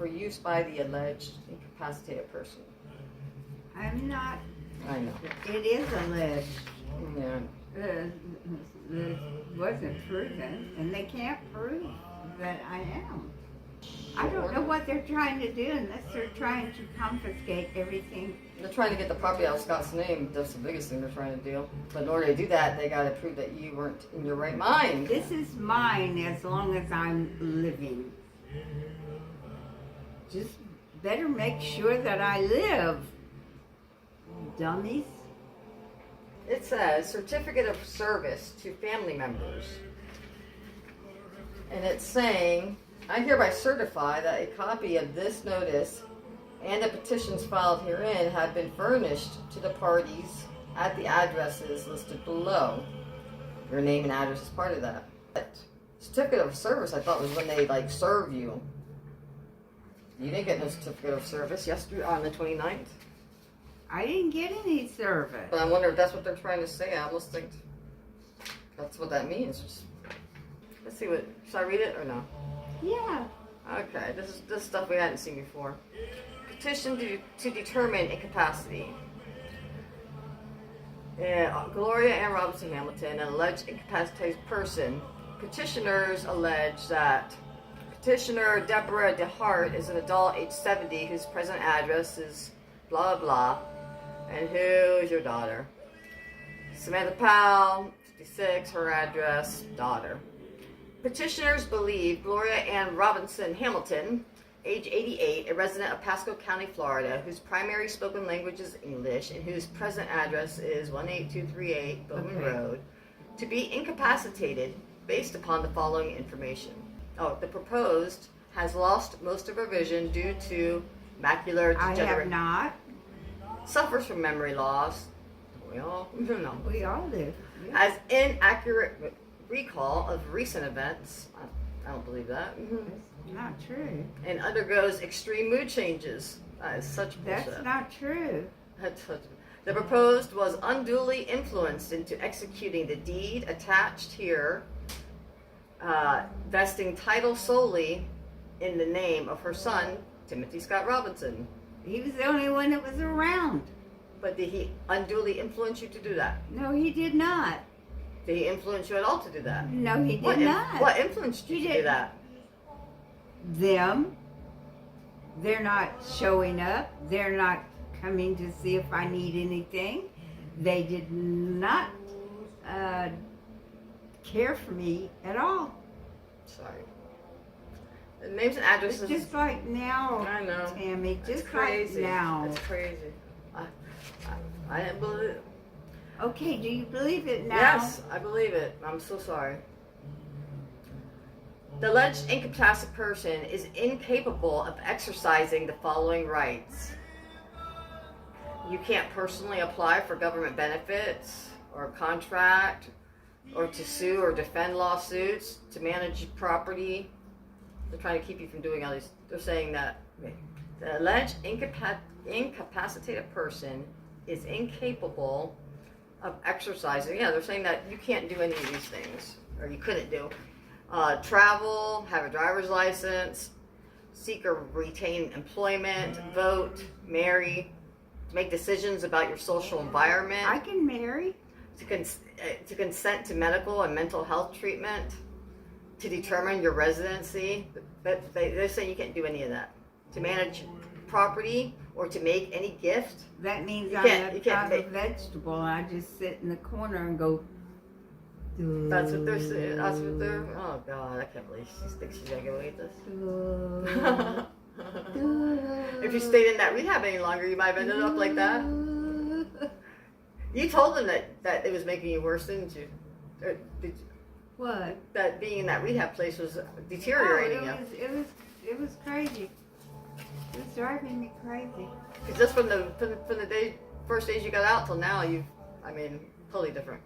for use by the alleged incapacitated person. I'm not. I know. It is alleged. Yeah. It wasn't proven, and they can't prove that I am. I don't know what they're trying to do unless they're trying to confiscate everything. They're trying to get the property out of Scott's name. That's the biggest thing they're trying to do. But in order to do that, they got to prove that you weren't in your right mind. This is mine as long as I'm living. Just better make sure that I live, dummies. It says certificate of service to family members. And it's saying, I hereby certify that a copy of this notice and the petitions filed herein have been furnished to the parties at the addresses listed below. Your name and address is part of that. Certificate of service, I thought, was when they serve you. You didn't get no certificate of service yesterday on the 29th. I didn't get any service. But I wonder if that's what they're trying to say. I almost think that's what that means. Let's see what. Should I read it or no? Yeah. Okay, this is stuff we hadn't seen before. Petition to determine incapacity. Gloria Ann Robinson Hamilton, an alleged incapacitated person. Petitioners allege that petitioner Deborah DeHart is an adult age 70 whose present address is blah blah. And who's your daughter? Samantha Powell, 56, her address, daughter. Petitioners believe Gloria Ann Robinson Hamilton, age 88, a resident of Pasco County, Florida, whose primary spoken language is English and whose present address is 18238 Bowman Road, to be incapacitated based upon the following information. The proposed has lost most of her vision due to macular degeneration. I have not. Suffers from memory loss. We all know. We all do. Yeah. Has inaccurate recall of recent events. I don't believe that. That's not true. And undergoes extreme mood changes. That is such bullshit. That's not true. The proposed was unduly influenced into executing the deed attached here, vesting title solely in the name of her son, Timothy Scott Robinson. He was the only one that was around. But did he unduly influence you to do that? No, he did not. Did he influence you at all to do that? No, he did not. What influenced you to do that? Them. They're not showing up. They're not coming to see if I need anything. They did not care for me at all. Sorry. The names and addresses. It's just like now, I know. Tammy. Just crazy. like now. It's crazy. I didn't believe it. Okay, do you believe it now? Yes, I believe it. I'm so sorry. The alleged incapacitated person is incapable of exercising the following rights. You can't personally apply for government benefits or contract or to sue or defend lawsuits, to manage property. They're trying to keep you from doing all these. They're saying that the alleged incapacitated person is incapable of exercising. Yeah, they're saying that you can't do any of these things, or you couldn't do. Travel, have a driver's license, seek or retain employment, vote, marry, to make decisions about your social environment. I can marry. To consent to medical and mental health treatment, to determine your residency. But they're saying you can't do any of that. To manage property or to make any gift. That means You I'm can't a vegetable and I just sit in the corner and go. That's what they're saying. That's what they're. Oh God, I can't believe she thinks she's gonna get away with this. If you stayed in that rehab any longer, you might have ended up like that. You told them that it was making you worse, didn't you? Or did you? What? That being in that rehab place was deteriorating you. It was crazy. It was driving me crazy. Because just from the first days you got out till now, totally different.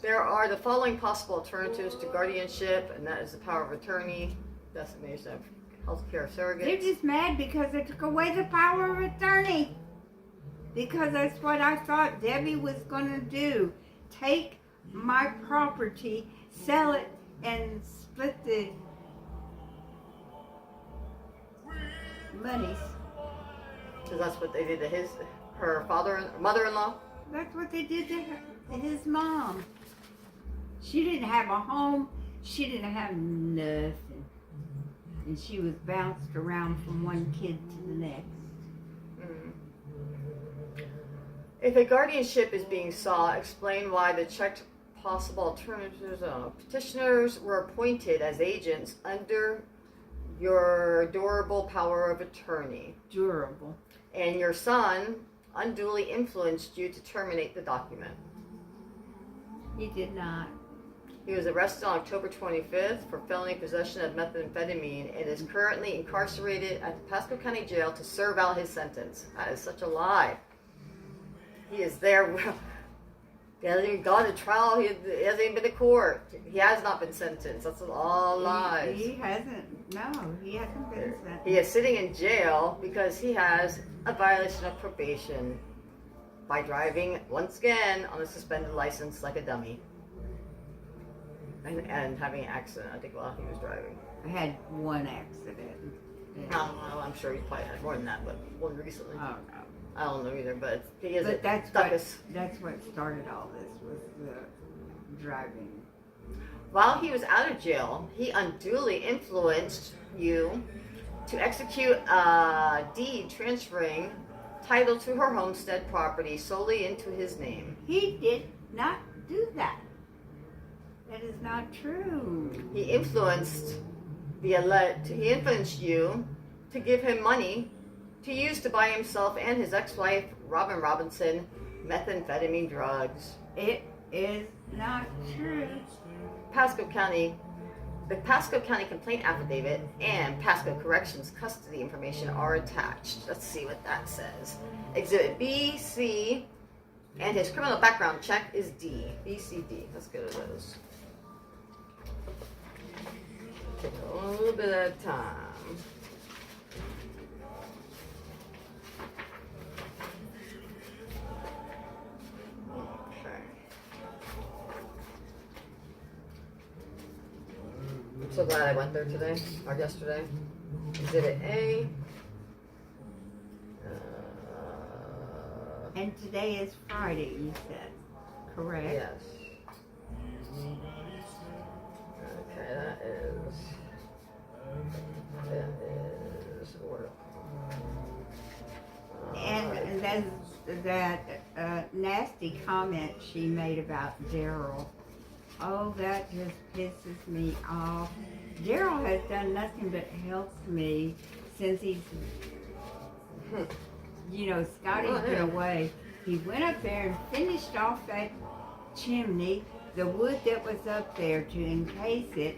There are the following possible alternatives to guardianship, and that is the power of attorney, designation of healthcare surrogates. They're just mad because they took away the power of attorney. Because that's what I thought Debbie was going to do. Take my property, sell it, and split split the monies. So that's what they did to her mother-in-law. That's what they did to his mom. She didn't have a home. She didn't have nothing. And she was bounced around from one kid to the next. If a guardianship is being sought, explain why the checked possible alternatives. Petitioners were appointed as agents under your durable power of attorney. Durable. And your son unduly influenced you to terminate the document. He did not. He was arrested on October 25th for felony possession of methamphetamine and is currently incarcerated at the Pasco County Jail to serve out his sentence. That is such a lie. He is there. He hasn't even gone to trial. He hasn't even been to court. He has not been sentenced. That's all lies. He hasn't. No, he hasn't been sentenced. He is sitting in jail because he has a violation of probation by driving, once again, on a suspended license like a dummy. And having an accident, I think, while he was driving. I had one accident. I'm sure he probably had more than that, but one recently. Oh, no. I don't know either, but he is But that's what started all this, was the driving. While he was out of jail, he unduly influenced you to execute a deed transferring title to her homestead property solely into his name. He did not do that. That is not true. He influenced you to give him money to use to buy himself and his ex-wife, Robin Robinson, methamphetamine drugs. It is not true. The Pasco County complaint affidavit and Pasco Corrections custody information are attached. Let's see what that says. Exhibit B, C, and his criminal background check is D. B, C, D. Let's go to those. Take a little bit at a time. I'm so glad I went there today, or yesterday. Exhibit A. And today is Friday, you said, correct? Yes. Okay, that is order. And that nasty comment she made about Daryl. Oh, that just pisses me off. Daryl has done nothing but help me since he's, Scotty's been away. He went up there and finished off that chimney, the wood that was up there to encase it.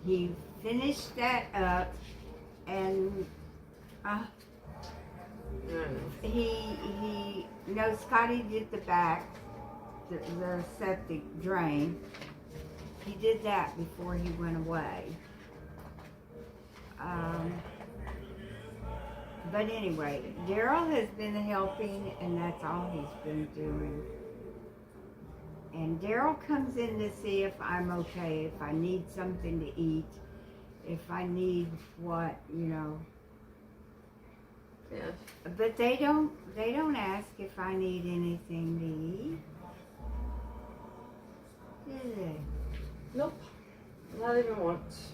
He finished that up, and Scotty did the back, the septic drain. He did that before he went away. But anyway, Daryl has been helping, and that's all he's been doing. And Daryl comes in to see if I'm okay, if I need something to eat, if I need what, Yes. But they don't ask if I need anything to eat. Do they? Nope. Not even once.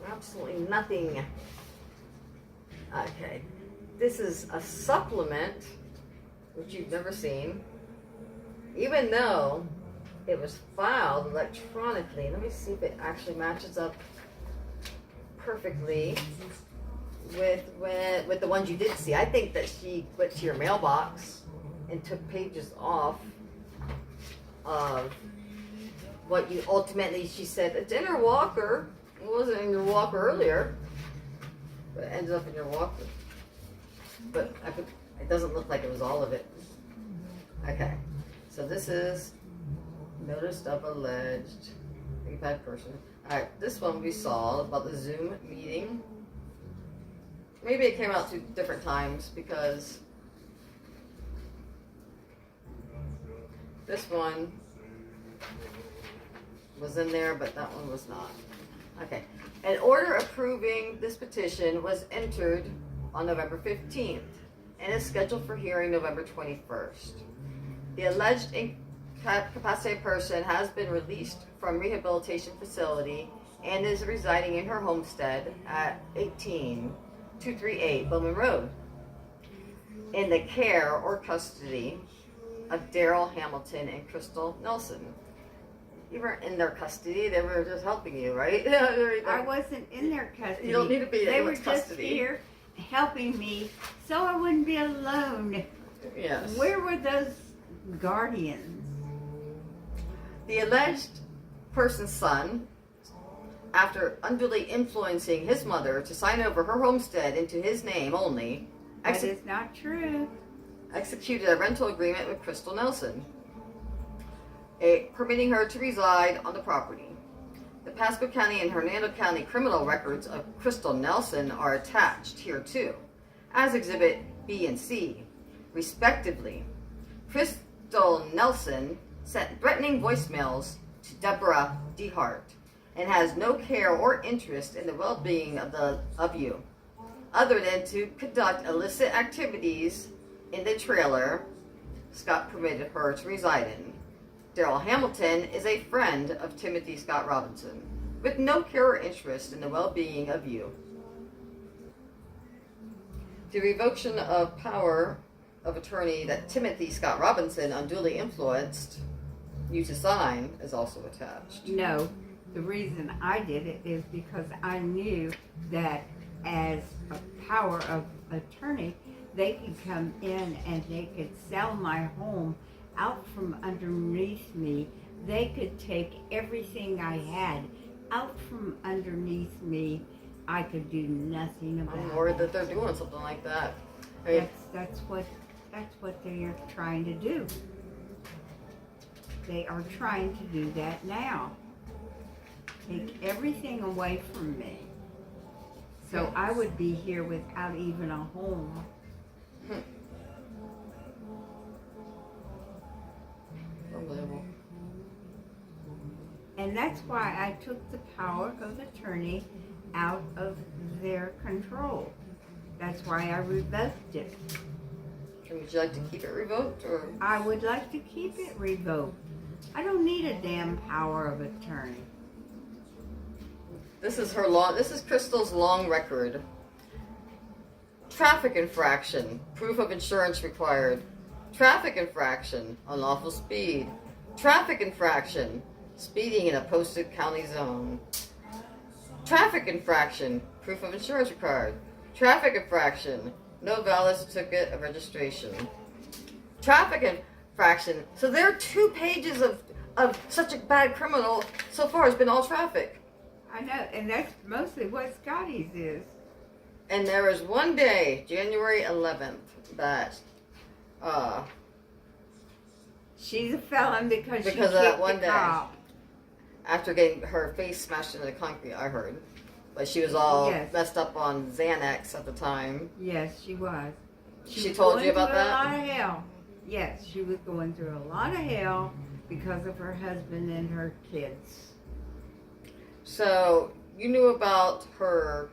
Absolutely nothing. Okay. This is a supplement, which you've never seen, even though it was filed electronically. Let me see if it actually matches up perfectly with the ones you did see. I think that she went to your mailbox and took pages off of what you ultimately, she said, it's in her walker. It wasn't in your walker earlier, but it ended up in your walker. But it doesn't look like it was all of it. Okay, so this is notice of alleged 35 person. Alright, this one we saw about the Zoom meeting. Maybe it came out 2 different times because this one was in there, but that one was not. Okay. An order approving this petition was entered on November 15th and is scheduled for hearing November 21st. The alleged incapacitated person has been released from rehabilitation facility and is residing in her homestead at 18238 Bowman Road in the care or custody of Daryl Hamilton and Crystal Nelson. You weren't in their custody, they were just helping you, right? I wasn't in their custody. You don't need to be in They were anyone's just custody. here helping me so I wouldn't be alone. Yes. Where were those guardians? The alleged person's son, after unduly influencing his mother to sign over her homestead into his name only, That is not true. executed a rental agreement with Crystal Nelson, permitting her to reside on the property. The Pasco County and Hernando County criminal records of Crystal Nelson are attached here too, as Exhibit B and C, respectively. Crystal Nelson sent threatening voicemails to Deborah DeHart and has no care or interest in the well-being of you, other than to conduct illicit activities in the trailer Scott permitted her to reside in. Daryl Hamilton is a friend of Timothy Scott Robinson, with no care or interest in the well-being of you. The revocation of power of attorney that Timothy Scott Robinson unduly influenced you to sign is also attached. No, the reason I did it is because I knew that as a power of attorney, they could come in and they could sell my home out from underneath me. They could take everything I had out from underneath me. I could do nothing about it. I'm worried that they're doing something like that. I mean, That's what they are trying to do. They are trying to do that now. Take everything away from me. So I would be here without even a home. unbelievable. And that's why I took the power of attorney out of their control. That's why I revoked it. Would you like to keep it revoked, or? I would like to keep it revoked. I don't need a damn power of attorney. This is Crystal's long record. Traffic infraction, proof of insurance required. Traffic infraction, unlawful speed. Traffic infraction, speeding in a posted county zone. Traffic infraction, proof of insurance required. Traffic infraction, no valid certificate of registration. Traffic infraction. So there are 2 pages of such a bad criminal so far has been all traffic. I know, and that's mostly what Scotty's is. And there was one day, January 11th, that She's a felon because she Because kicked of that one the day. cop. after getting her face smashed into the concrete, I heard. But she was all Yes. messed up on Xanax at the time. Yes, she was. She was told going you about through that? A lot of hell. Yes, she was going through a lot of hell because of her husband and her kids. So you knew about her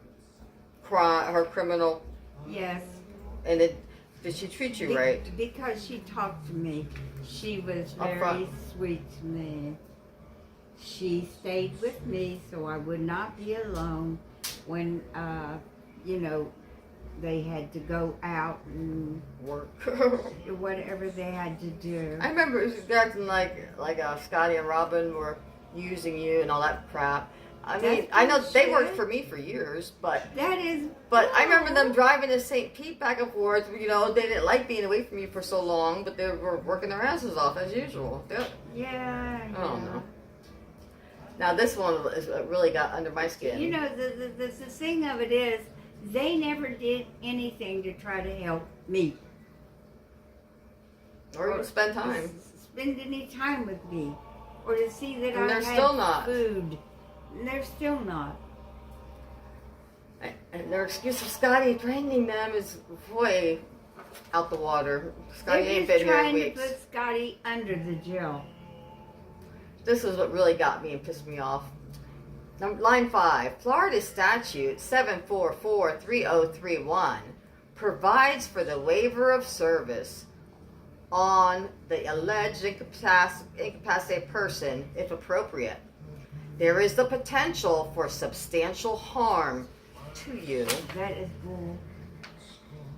her criminal, Yes. and did she treat you right? Because she talked to me. She was Up very front. sweet to me. She stayed with me so I would not be alone when, they had to go out and Work. whatever they had to do. I remember it was acting like Scotty and Robin were using you and all that crap. I mean, That's I know they bullshit. worked for me for years, but That is. I remember them bull. driving to St. Pete back and forth. They didn't like being away from you for so long, but they were working their asses off as usual. Yeah. I don't know. Now this one is what really got under my skin. The thing of it is, they never did anything to try to help me. Or even spend time. Spend any time with me. Or to see that And I they're had still not. food. And they're still not. And their excuse of Scotty draining them is way out the water. Scotty They're ain't just been here in trying to weeks. put Scotty under the jail. This is what really got me and pissed me off. Line 5. Florida Statute 7443031 provides for the waiver of service on the alleged incapacitated person if appropriate. There is the potential for substantial harm to you That is bull.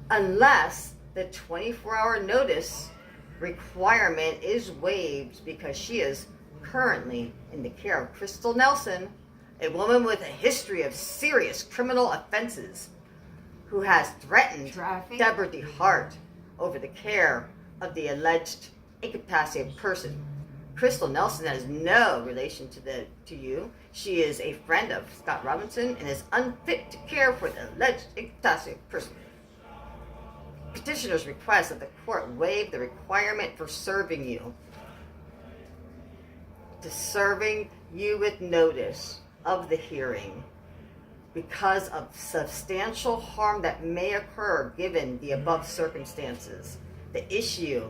unless the 24-hour notice requirement is waived because she is currently in the care of Crystal Nelson, a woman with a history of serious criminal offenses who has threatened Traffic. Deborah DeHart over the care of the alleged incapacitated person. Crystal Nelson has no relation to you. She is a friend of Scott Robinson and is unfit to care for the alleged incapacitated person. Petitioners request that the court waive the requirement for serving you with notice of the hearing because of substantial harm that may occur given the above circumstances. The issue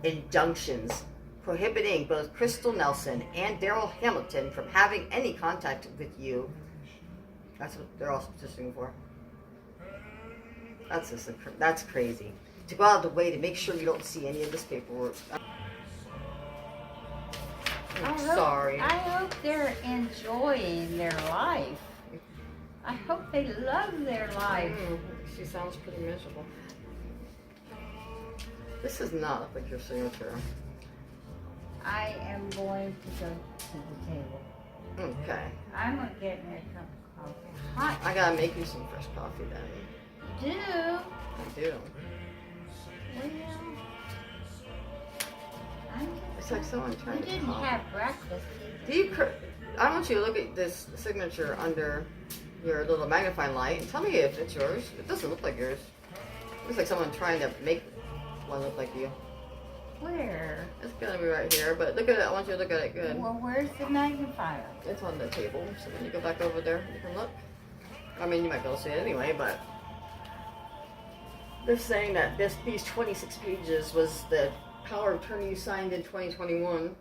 injunctions prohibiting both Crystal Nelson and Daryl Hamilton from having any contact with you. That's what they're also petitioning for. That's crazy. To go out of the way to make sure you don't see any of this paperwork. Sorry. I hope they're enjoying their life. I hope they love their life. She sounds pretty miserable. This does not look like your signature. I am going to go to the table. Okay. I'm going to get me a cup of coffee. Hot. I gotta make you some fresh coffee then. Do. I do. Well, It's like someone trying we to didn't talk. have breakfast. I want you to look at this signature under your little magnifying light and tell me if it's yours. It doesn't look like yours. It looks like someone trying to make one look like you. Where? It's gonna be right here, but look at it. I want you to look at it good. Well, where's the magnifier? It's on the table, so when you go back over there, you can look. I mean, you might be able to see it anyway, but they're saying that these 26 pages was the power of attorney you signed in 2021.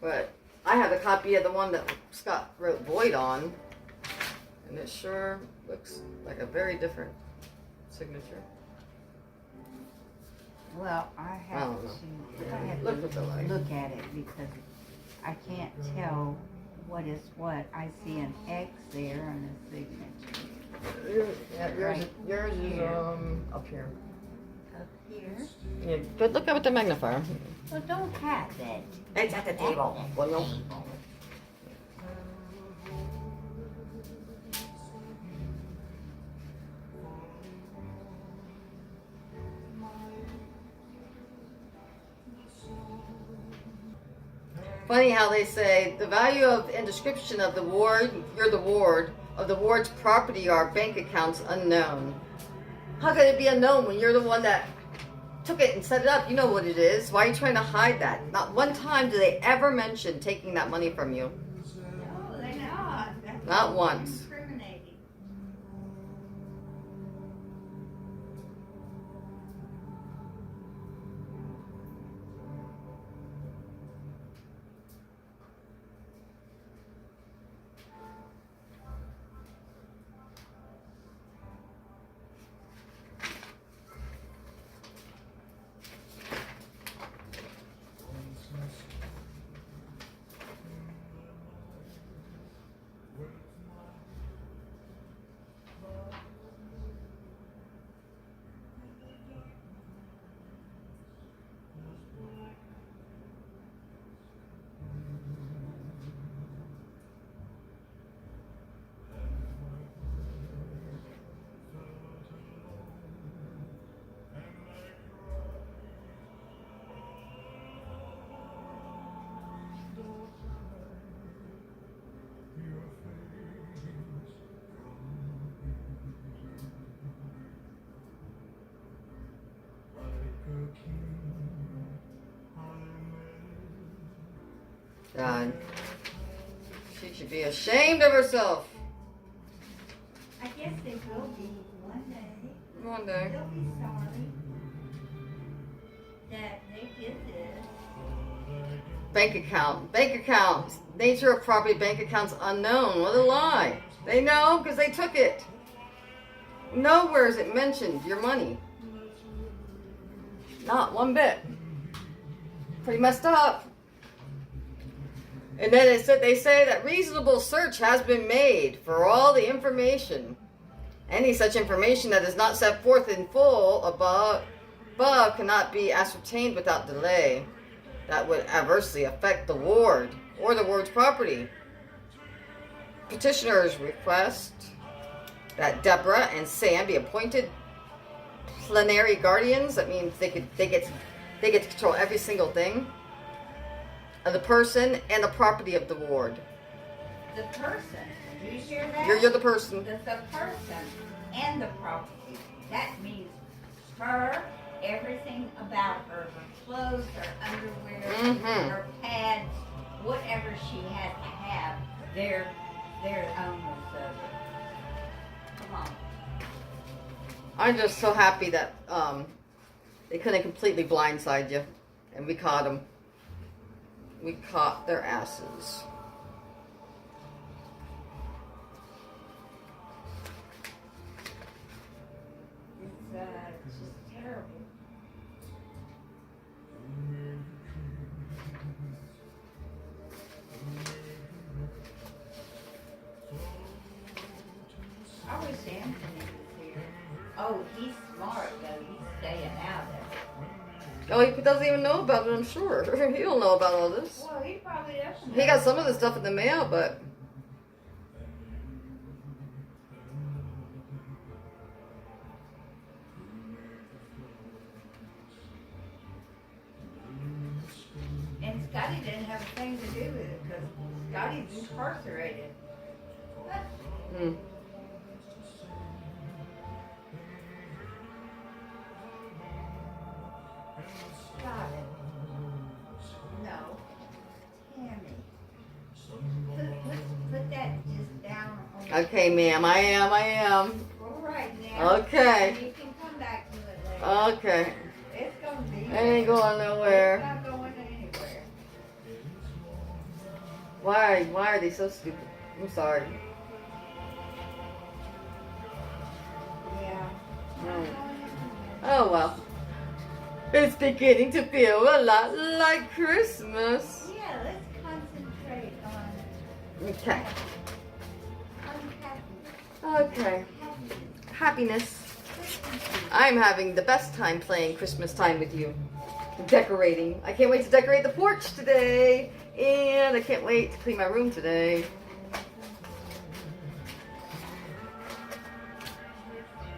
But I have a copy of the one that Scott wrote void on, and it sure looks like a very different signature. Well, I have don't know. Look at the light. look at it because I can't tell what is what. I see an X there and a signature. Yours is up here. Up here? Yeah, but look at with the magnifier. Well, don't have it. It's at the table. Well, no. Funny how they say the value of and description of the ward, you're the ward, of the ward's property or bank accounts unknown. How could it be unknown when you're the one that took it and set it up? You know what it is. Why are you trying to hide that? Not one time do they ever mention taking that money from you. No, they're not. That's Not once. incriminating. God. She should be ashamed of herself. I guess they will be one day. One day. They'll be sorry that they did this. Bank account. Nature of property, bank accounts unknown. What a lie. They know because they took it. Nowhere is it mentioned, your money. Not one bit. Pretty messed up. And then they say that reasonable search has been made for all the information. Any such information that is not set forth in full above cannot be ascertained without delay. That would adversely affect the ward or the ward's property. Petitioners request that Deborah and Sam be appointed plenary guardians. That means they get to control every single thing of the person and the property of the ward. The person. Do you hear that? You're the person. The person and the property. That means her, everything about her clothes, her underwear, her pads, whatever she has to have, their owners of it. Come on. I'm just so happy that they couldn't completely blindside you, and we caught them. We caught their asses. It's just terrible. I wish Anthony was here. Oh, he's smart though. He's staying out of it. Oh, he doesn't even know about it, I'm sure. He don't know about all this. Well, he probably doesn't. He got some of the stuff in the mail, but... And Scotty didn't have a thing to do with it because Scotty's incarcerated. Hmm. Got it. No. Tammy. Put that just down on Okay, ma'am, I am. All right now. Okay. You can come back to it later. Okay. It's gonna be. I ain't going nowhere. It's not going anywhere. Why are they so stupid? I'm sorry. Yeah. Oh well. It's beginning to feel a lot like Christmas. Yeah, let's concentrate on Okay. happiness. Okay. Happiness. I'm having the best time playing Christmas time with you. Decorating. I can't wait to decorate the porch today. And I can't wait to clean my room today.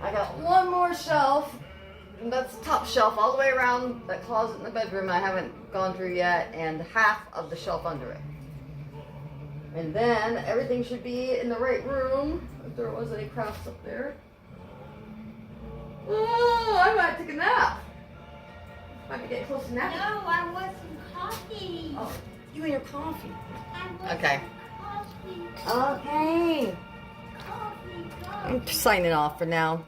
I got one more shelf. And that's the top shelf all the way around that closet in the bedroom I haven't gone through yet. And half of the shelf under it. And then everything should be in the right room. If there was any crafts up there. Oh, I might take a nap. Might be getting close to napping. No, I want some coffee. Oh, you and your coffee. I want Okay. some coffee. Okay. Coffee. I'm signing off for now.